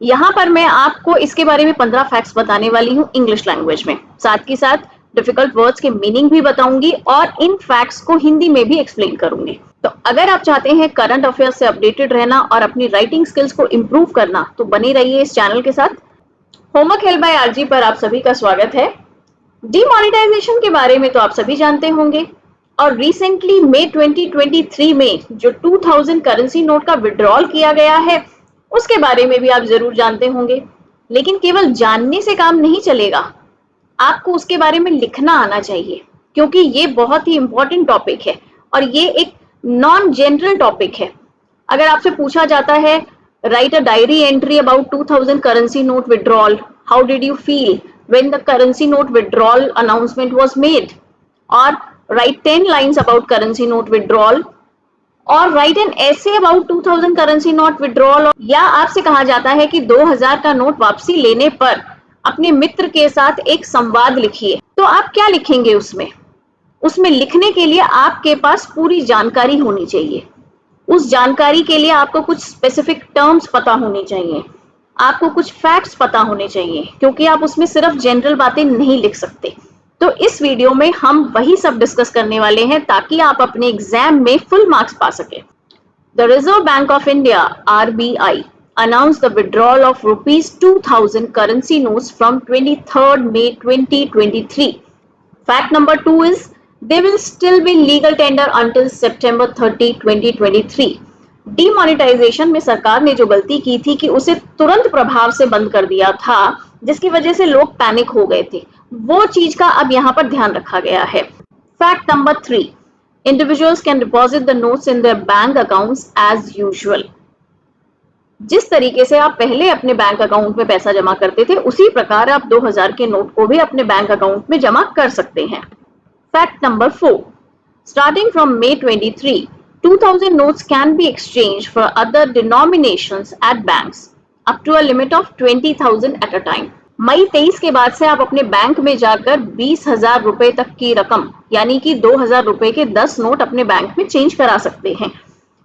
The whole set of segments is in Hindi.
यहाँ पर मैं आपको इसके बारे में 15 फैक्ट्स बताने वाली हूँ इंग्लिश लैंग्वेज में, साथ के साथ डिफिकल्ट वर्ड्स के मीनिंग भी बताऊंगी और इन फैक्ट्स को हिंदी में भी एक्सप्लेन करूंगी। तो अगर आप चाहते हैं करंट अफेयर्स से अपडेटेड रहना और अपनी राइटिंग स्किल्स को इम्प्रूव करना, तो बने रहिए इस चैनल के साथ। होमवर्क हेल्प बाय आरजी पर आप सभी का स्वागत है। डीमोनेटाइजेशन के बारे में तो आप सभी जानते होंगे और रिसेंटली मई 2023 में जो 2000 करेंसी नोट का विड्रॉल किया गया है उसके बारे में भी आप जरूर जानते होंगे। लेकिन केवल जानने से काम नहीं चलेगा, आपको उसके बारे में लिखना आना चाहिए, क्योंकि ये बहुत ही इंपॉर्टेंट टॉपिक है और ये एक नॉन जनरल टॉपिक है। अगर आपसे पूछा जाता है write a diary entry about 2000 currency note withdrawal, how did you feel when the currency note withdrawal announcement was made, और write 10 lines about currency note withdrawal, और write an essay about 2000 currency note withdrawal, या आपसे कहा जाता है कि 2000 का नोट वापसी लेने पर अपने मित्र के साथ एक संवाद लिखिए, तो आप क्या लिखेंगे उसमें लिखने के लिए आपके पास पूरी जानकारी होनी चाहिए। उस जानकारी के लिए आपको कुछ स्पेसिफिक टर्म्स पता होनी चाहिए, आपको कुछ फैक्ट्स पता होने चाहिए, क्योंकि आप उसमें सिर्फ जनरल बातें नहीं लिख सकते। तो इस वीडियो में हम वही सब डिस्कस करने वाले हैं ताकि आप अपने एग्जाम में फुल मार्क्स पा सके। The reserve bank of India RBI announced the withdrawal of rupees 2000 currency notes from 23rd May 2023. Fact number 2 is they will still be legal tender until September 30, 2023. Demonetisation में सरकार ने जो गलती की थी कि उसे तुरंत प्रभाव से बंद कर दिया था, जिसकी वजह से लोग पैनिक हो गए थे, वो चीज का अब यहाँ पर ध्यान रखा गया है। Fact number 3, individuals can deposit the notes in their bank accounts as usual. जिस तरीके से आप पहले अपने बैंक अकाउंट में पैसा जमा करते थे, उसी प्रकार आप 2000 के नोट को भी अपने बैंक अकाउंट में जमा कर सकते हैं। Fact number 4, starting from May 23, 2000 notes can be exchanged for other denominations at banks up to a limit of 20,000 at a time. मई 23 के बाद से आप अपने बैंक में जाकर 20,000 रुपए तक की रकम, यानी कि 2000 रुपए के 10 नोट अपने बैंक में चेंज करा सकते हैं।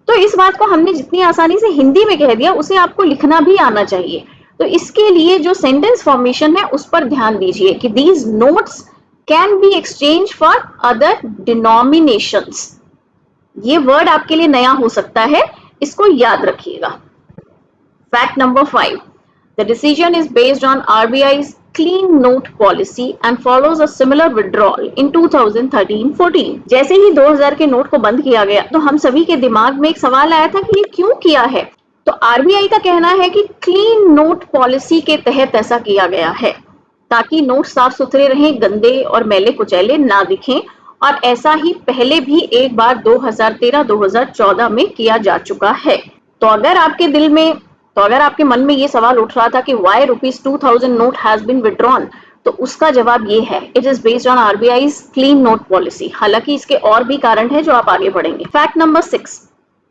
तो इस बात को हमने जितनी आसानी से हिंदी में कह दिया, उसे आपको लिखना भी आना चाहिए। तो इसके लिए जो सेंटेंस फॉर्मेशन है उस पर ध्यान दीजिए कि these notes can be exchanged for other denominations. ये वर्ड आपके लिए नया हो सकता है, इसको याद रखिएगा। Fact number 5, the decision is based on RBI's clean note policy and follows a similar withdrawal in 2013-14. जैसे ही 2000 के नोट को बंद किया गया तो हम सभी के दिमाग में एक सवाल आया था कि ये क्यों किया है। तो RBI का कहना है कि क्लीन नोट पॉलिसी के तहत ऐसा किया गया है ताकि नोट साफ सुथरे रहें, गंदे और मैले कुचैले ना दिखें, और ऐसा ही पहले भी एक बार 2013-2014 में किया जा चुका है। तो अगर आपके मन में ये सवाल उठ रहा था कि why rupees 2000 note has been withdrawn, तो उसका जवाब ये है, it is based on RBI's clean note policy। हालांकि इसके और भी कारण है जो आप आगे पढ़ेंगे। Fact number 6,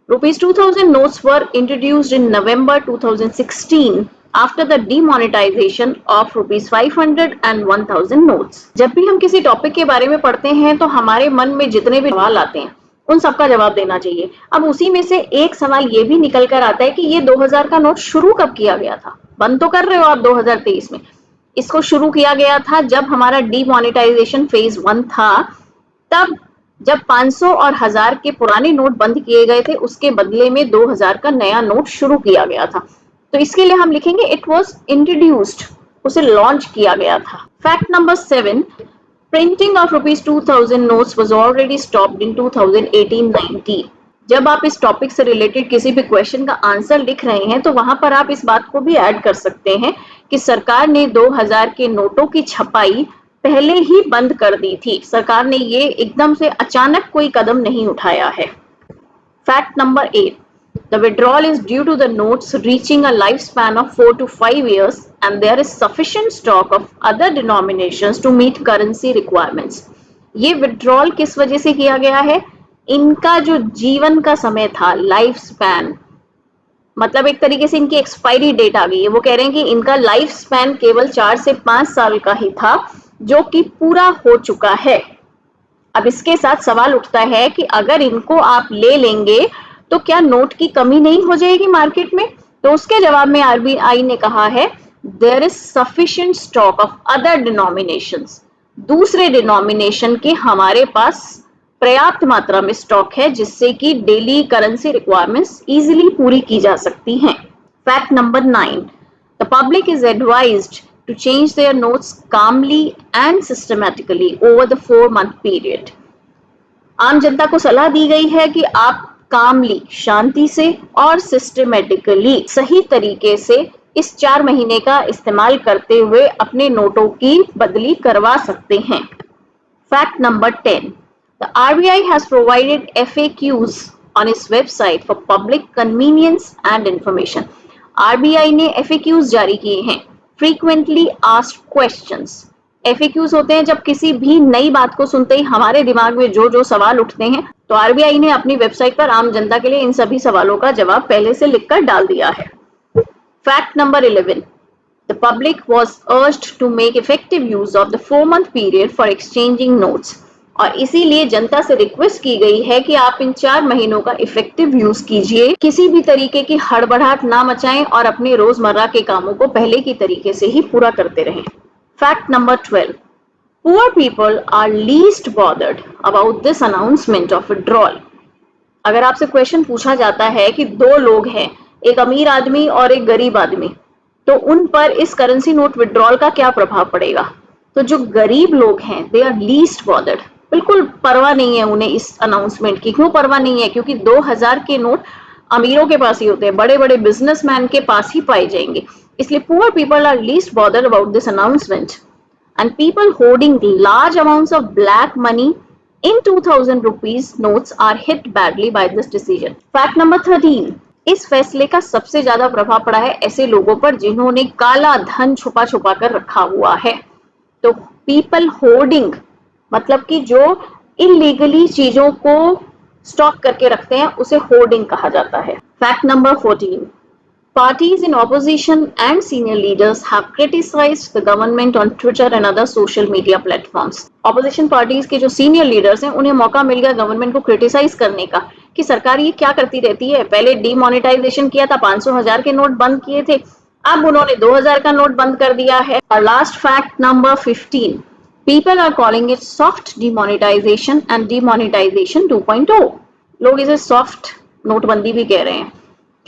rupees 2000 notes were introduced in November 2016 after the demonetization of rupees 500 and 1000 notes। जब भी हम किसी टॉपिक के बारे में पढ़ते हैं तो हमारे मन में जितने भी सवाल आते हैं उन सबका जवाब देना चाहिए। अब उसी में से एक सवाल ये भी निकल कर आता है कि ये 2000 का नोट शुरू कब किया गया था। बंद तो कर रहे हो आप 2023 में, इसको शुरू किया गया था जब हमारा डीमोनेटाइजेशन फेज 1 था, तब जब 500 और 1000 के पुराने नोट बंद किए गए थे, उसके बदले में 2000 का नया नोट शुरू किया गया था। तो इसके लिए हम लिखेंगे इट वाज इंट्रोड्यूस्ड, उसे लॉन्च किया गया था। Fact number 7, printing of rupees 2000 notes was already stopped in 2018-19। जब आप इस टॉपिक से रिलेटेड किसी भी क्वेश्चन का आंसर लिख रहे हैं तो वहां पर आप इस बात को भी ऐड कर सकते हैं कि सरकार ने 2000 के नोटों की छपाई पहले ही बंद कर दी थी। सरकार ने ये एकदम से अचानक कोई कदम नहीं उठाया है। Fact number 8, the withdrawal is due to the notes reaching a lifespan of 4 to 5 years and there is sufficient stock of other denominations to meet currency requirements. ये withdrawal किस वजह से किया गया है? इनका जो जीवन का समय था, लाइफ स्पैन, मतलब एक तरीके से इनकी एक्सपायरी डेट आ गई है। वो कह रहे हैं कि इनका लाइफ स्पैन केवल 4 से 5 साल का ही था, जो कि पूरा हो चुका है। अब इसके साथ सवाल उठता है कि अगर इनको आप ले लेंगे तो क्या नोट की कमी नहीं हो जाएगी मार्केट में? तो उसके जवाब में आरबीआई ने कहा है there is sufficient stock of other denominations, दूसरे डिनोमिनेशन के हमारे पास पर्याप्त मात्रा में स्टॉक है जिससे कि डेली करेंसी रिक्वायरमेंट्स इजीली पूरी की जा सकती हैं। Fact number 9, the public is advised to change their notes calmly and systematically over the 4-month period. आम जनता को सलाह दी गई है कि आप कामली, शांति से और सिस्टमेटिकली, सही तरीके से इस 4 महीने का इस्तेमाल करते हुए अपने नोटों की बदली करवा सकते हैं। Fact number 10, the RBI has provided FAQs on its website for public convenience and information. RBI ने FAQs जारी किए हैं, frequently asked questions. FAQs होते हैं जब किसी भी नई बात को सुनते ही हमारे दिमाग में जो जो सवाल उठते हैं, तो RBI ने अपनी वेबसाइट पर आम जनता के लिए इन सभी सवालों का जवाब पहले से लिखकर डाल दिया है। Fact number 11, the public was urged to make effective use of the 4-month period for exchanging notes. और इसीलिए जनता से रिक्वेस्ट की गई है कि आप इन 4 महीनों का इफेक्टिव यूज कीजिए, किसी भी तरीके की हड़बड़ाहट ना मचाएं और अपने रोजमर्रा के कामों को पहले की तरीके से ही पूरा करते रहें। Fact number 12, poor people are least bothered about this announcement of withdrawal. अगर आपसे क्वेश्चन पूछा जाता है कि 2 लोग हैं, एक अमीर आदमी और एक गरीब आदमी, तो उन पर इस करेंसी नोट विड्रॉल का क्या प्रभाव पड़ेगा, तो जो गरीब लोग हैं दे आर लीस्ट बॉदर्ड, बिल्कुल परवाह नहीं है उन्हें इस अनाउंसमेंट की। क्यों परवाह नहीं है? क्योंकि 2000 के नोट अमीरों के पास ही होते हैं, बड़े बड़े बिजनेसमैन के पास ही पाए जाएंगे, इसलिए poor people are least bothered about this announcement and people holding large amounts of black money in 2000 rupees notes are hit badly by this decision. Fact number 13, इस फैसले का सबसे ज्यादा प्रभाव पड़ा है ऐसे लोगों पर जिन्होंने काला धन छुपा छुपा कर रखा हुआ है। तो पीपल होर्डिंग मतलब कि जो इलीगली चीजों को स्टॉक करके रखते हैं उसे होर्डिंग कहा जाता है। Fact number 14, parties in opposition and senior leaders have criticized the government on Twitter and other social media platforms. Opposition parties के जो senior leaders हैं उन्हें मौका मिल गया गवर्नमेंट को क्रिटिसाइज करने का कि सरकार ये क्या करती रहती है। पहले डीमोनेटाइजेशन किया था, 500,000 के नोट बंद किए थे, अब उन्होंने 2000 का नोट बंद कर दिया है। और last fact number 15, people are calling it soft demonetization and demonetization 2.0. लोग इसे सॉफ्ट नोटबंदी भी कह रहे हैं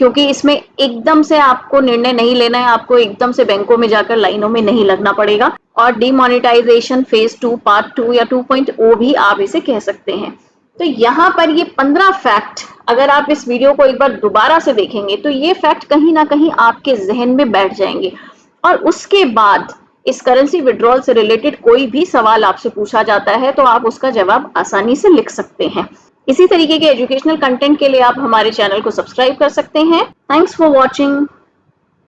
क्योंकि इसमें एकदम से आपको निर्णय नहीं लेना है, आपको एकदम से बैंकों में जाकर लाइनों में नहीं लगना पड़ेगा। और डीमोनेटाइजेशन फेज 2 पार्ट 2 या 2.0 भी आप इसे कह सकते हैं। तो यहाँ पर ये 15 फैक्ट अगर आप इस वीडियो को एक बार दोबारा से देखेंगे तो ये फैक्ट कहीं ना कहीं आपके जहन में बैठ जाएंगे और उसके बाद इस करेंसी विड्रॉल से रिलेटेड कोई भी सवाल आपसे पूछा जाता है तो आप उसका जवाब आसानी से लिख सकते हैं। इसी तरीके के एजुकेशनल कंटेंट के लिए आप हमारे चैनल को सब्सक्राइब कर सकते हैं। Thanks for watching.